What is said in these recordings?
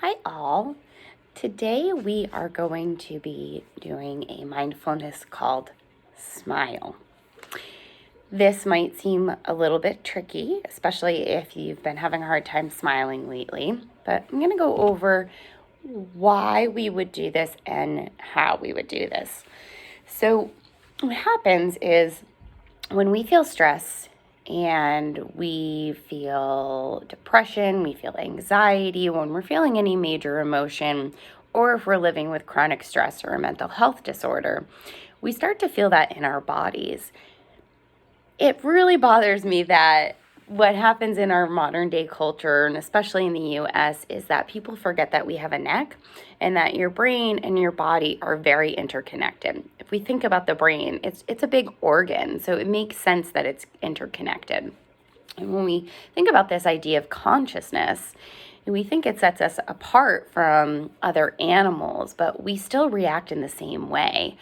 Hi all. Today we are going to be doing a mindfulness called Smile. This might seem a little bit tricky, especially if you've been having a hard time smiling lately, but I'm going to go over why we would do this and how we would do this. So what happens is when we feel stress and we feel depression, we feel anxiety, when we're feeling any major emotion, or if we're living with chronic stress or a mental health disorder, we start to feel that in our bodies. It really bothers me that what happens in our modern day culture, and especially in the US, is that people forget that we have a neck and that your brain and your body are very interconnected. If we think about the brain, it's a big organ, so it makes sense that it's interconnected. And when we think about this idea of consciousness, we think it sets us apart from other animals, but we still react in the same way.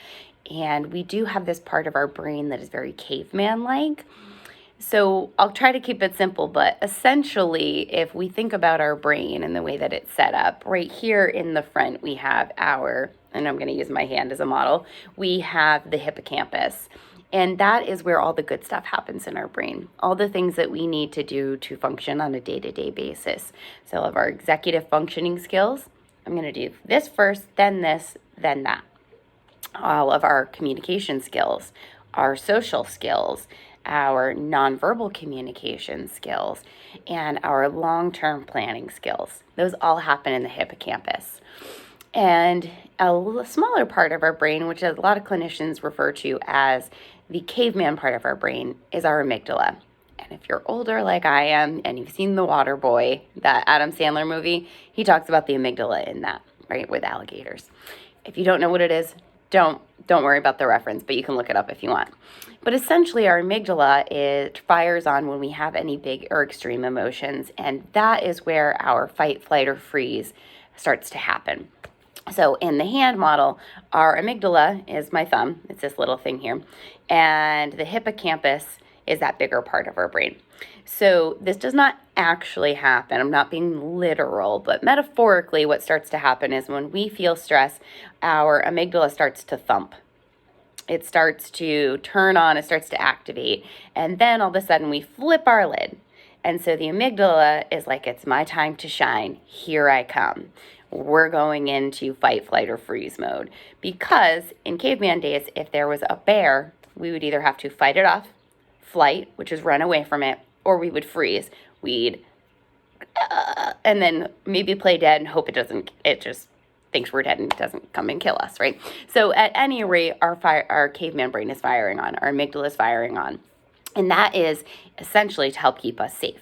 And we do have this part of our brain that is very caveman-like. So I'll try to keep it simple, but essentially, if we think about our brain and the way that it's set up, right here in the front, we have and I'm going to use my hand as a model, we have the hippocampus. And that is where all the good stuff happens in our brain, all the things that we need to do to function on a day-to-day basis. So all of our executive functioning skills, I'm going to do this first, then this, then that. All of our communication skills, our social skills, our nonverbal communication skills, and our long-term planning skills. Those all happen in the hippocampus. And a smaller part of our brain, which a lot of clinicians refer to as the caveman part of our brain, is our amygdala. And if you're older like I am and you've seen The Water Boy, that Adam Sandler movie, he talks about the amygdala in that, right, with alligators. If you don't know what it is, don't worry about the reference, but you can look it up if you want. But essentially, our amygdala, it fires on when we have any big or extreme emotions, and that is where our fight, flight, or freeze starts to happen. So in the hand model, our amygdala is my thumb. It's this little thing here. And the hippocampus is that bigger part of our brain. So this does not actually happen. I'm not being literal, but metaphorically, what starts to happen is when we feel stress, our amygdala starts to thump. It starts to turn on, it starts to activate, and then all of a sudden we flip our lid. And so the amygdala is like, it's my time to shine. Here I come. We're going into fight, flight, or freeze mode. Because in caveman days, if there was a bear, we would either have to fight it off, flight, which is run away from it, or we would freeze. We'd, and then maybe play dead and hope it just thinks we're dead and doesn't come and kill us, right? So at any rate, our caveman brain is firing on, our amygdala is firing on. And that is essentially to help keep us safe.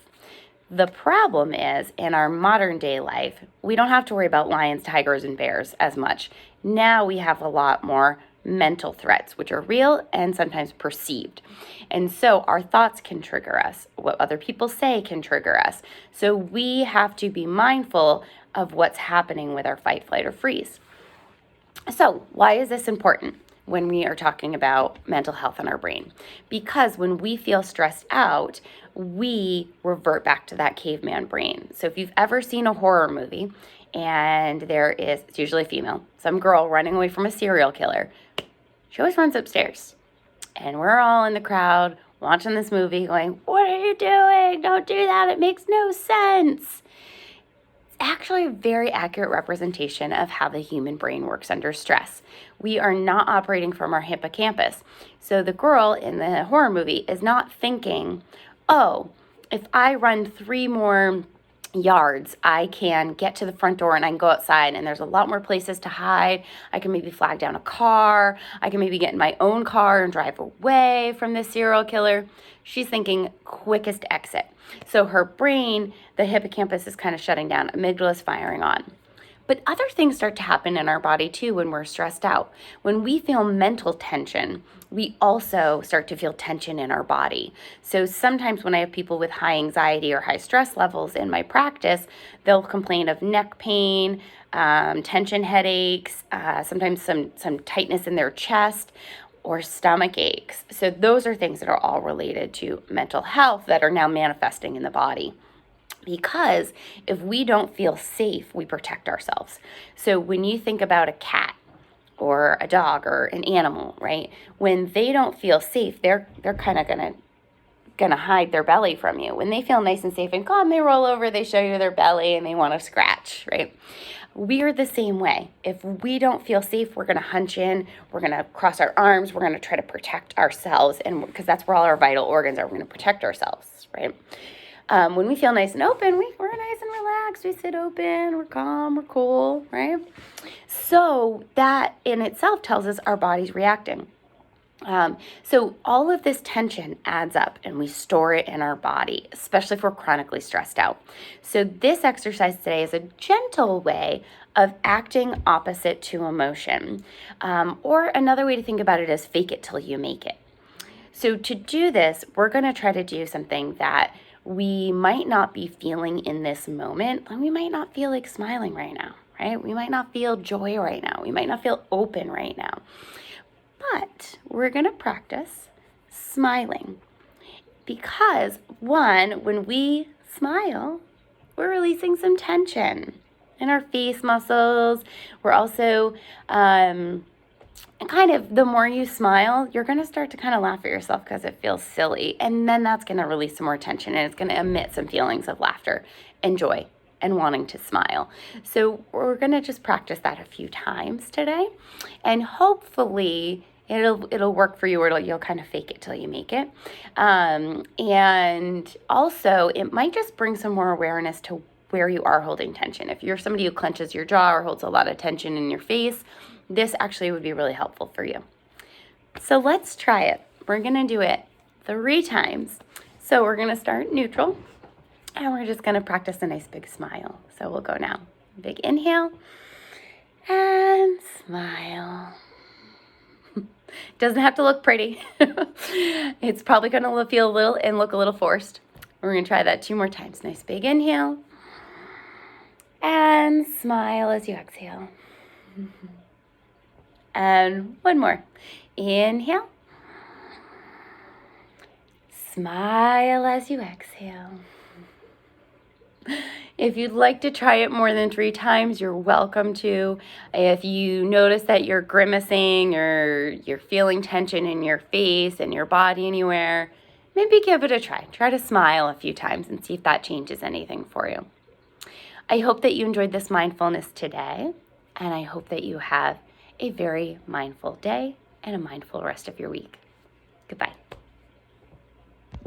The problem is, in our modern day life, we don't have to worry about lions, tigers, and bears as much. Now we have a lot more mental threats, which are real and sometimes perceived. And so our thoughts can trigger us. What other people say can trigger us. So we have to be mindful of what's happening with our fight, flight, or freeze. So why is this important when we are talking about mental health in our brain? Because when we feel stressed out, we revert back to that caveman brain. So if you've ever seen a horror movie and it's usually female, some girl running away from a serial killer, she always runs upstairs. And we're all in the crowd watching this movie going, "What are you doing? Don't do that. It makes no sense." It's actually a very accurate representation of how the human brain works under stress. We are not operating from our hippocampus. So the girl in the horror movie is not thinking, oh, if I run 3 more yards, I can get to the front door and I can go outside and there's a lot more places to hide. I can maybe flag down a car. I can maybe get in my own car and drive away from this serial killer. She's thinking quickest exit. So her brain, the hippocampus is kind of shutting down. Amygdala is firing on. But other things start to happen in our body too when we're stressed out. When we feel mental tension, we also start to feel tension in our body. So sometimes when I have people with high anxiety or high stress levels in my practice, they'll complain of neck pain, tension headaches, sometimes some tightness in their chest or stomach aches. So those are things that are all related to mental health that are now manifesting in the body. Because if we don't feel safe, we protect ourselves. So when you think about a cat or a dog or an animal, right? When they don't feel safe, they're kind of gonna hide their belly from you. When they feel nice and safe and calm, they roll over, they show you their belly, and they want to scratch, right? We're the same way. If we don't feel safe, we're gonna hunch in, we're gonna cross our arms, we're gonna try to protect ourselves, and because that's where all our vital organs are, we're gonna protect ourselves, right? When we feel nice and open, we're nice and relaxed. We sit open, we're calm, we're cool, right? So that in itself tells us our body's reacting. So all of this tension adds up and we store it in our body, especially if we're chronically stressed out. So this exercise today is a gentle way of acting opposite to emotion. Or another way to think about it is fake it till you make it. So to do this, we're going to try to do something that we might not be feeling in this moment, and we might not feel like smiling right now, right? We might not feel joy right now. We might not feel open right now. But we're going to practice smiling because, one, when we smile, we're releasing some tension in our face muscles. We're also kind of, the more you smile, you're going to start to kind of laugh at yourself because it feels silly. And then that's going to release some more tension and it's going to emit some feelings of laughter and joy and wanting to smile. So we're going to just practice that a few times today. And hopefully it'll work for you, or you'll kind of fake it till you make it. And also it might just bring some more awareness to where you are holding tension. If you're somebody who clenches your jaw or holds a lot of tension in your face, this actually would be really helpful for you. So let's try it. We're going to do it 3 times. So we're going to start neutral, and we're just going to practice a nice big smile. So we'll go now. Big inhale and smile. Doesn't have to look pretty. It's probably going to feel a little and look a little forced. We're going to try that 2 more times. Nice big inhale and smile as you exhale. And 1 more. Inhale. Smile as you exhale. If you'd like to try it more than 3 times, you're welcome to. If you notice that you're grimacing or you're feeling tension in your face and your body anywhere, maybe give it a try. Try to smile a few times and see if that changes anything for you. I hope that you enjoyed this mindfulness today, and I hope that you have a very mindful day and a mindful rest of your week. Goodbye.